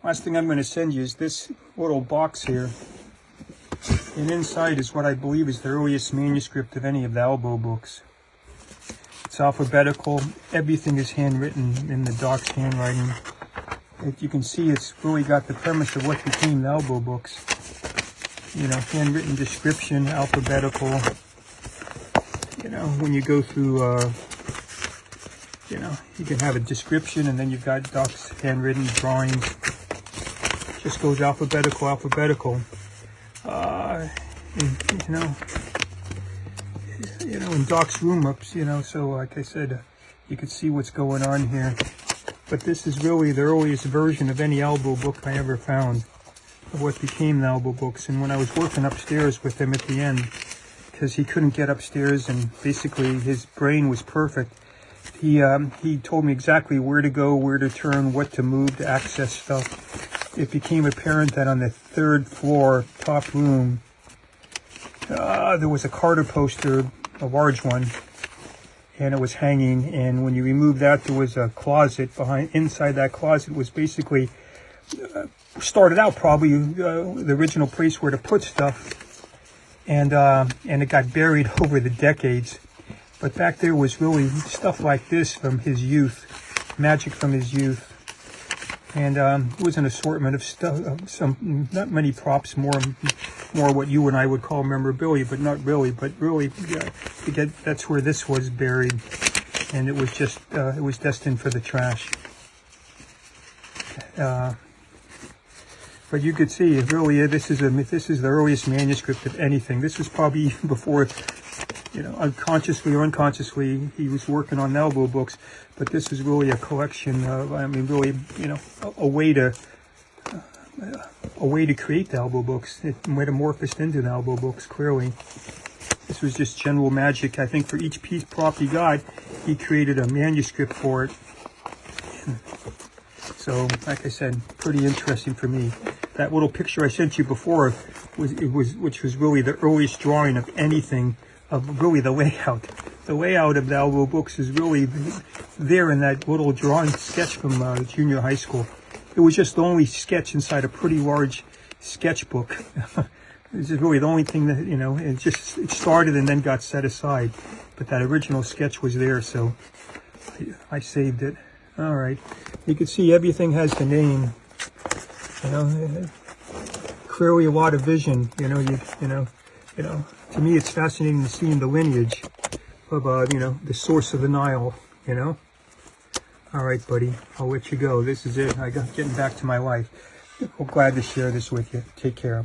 Last thing I'm going to send you is this little box here. And inside is what I believe is the earliest manuscript of any of the Albo books. It's alphabetical. Everything is handwritten in the doc's handwriting. You can see it's really got the premise of what became the Albo books. You know, handwritten description, alphabetical. You know, when you go through, you know, you can have a description and then you've got Doc's handwritten drawings. Just goes alphabetical, alphabetical. And, you know, in Doc's room ups, you know, so like I said, you could see what's going on here. But this is really the earliest version of any Albo book I ever found, of what became the Albo books. And when I was working upstairs with him at the end, because he couldn't get upstairs and basically his brain was perfect, he told me exactly where to go, where to turn, what to move to access stuff. It became apparent that on the 3rd floor, top room, there was a Carter poster, a large one, and it was hanging. And when you removed that, there was a closet behind. Inside that closet was basically started out probably the original place where to put stuff, and it got buried over the decades. But back there was really stuff like this from his youth, magic from his youth. And it was an assortment of stuff, not many props, more what you and I would call memorabilia, but not really. But really, that's where this was buried, and it was just it was destined for the trash. But you could see, really, this is the earliest manuscript of anything. This was probably even before, you know, unconsciously or unconsciously, he was working on Albo books. But this is really a collection of, I mean, really, you know, a way to create the Albo books. It metamorphosed into the Albo books, clearly. This was just general magic. I think for each piece prop he got, he created a manuscript for it. So, like I said, pretty interesting for me. That little picture I sent you before which was really the earliest drawing of anything, of really the layout. The layout of the Albo books is really there in that little drawing sketch from junior high school. It was just the only sketch inside a pretty large sketchbook. This is really the only thing that, you know, it started and then got set aside. But that original sketch was there, so I saved it. All right. You can see everything has the name. You know, clearly a lot of vision. You know. To me, it's fascinating to see the lineage of, you know, the source of the Nile. You know. All right, buddy. I'll let you go. This is it. I got getting back to my life. I'm glad to share this with you. Take care.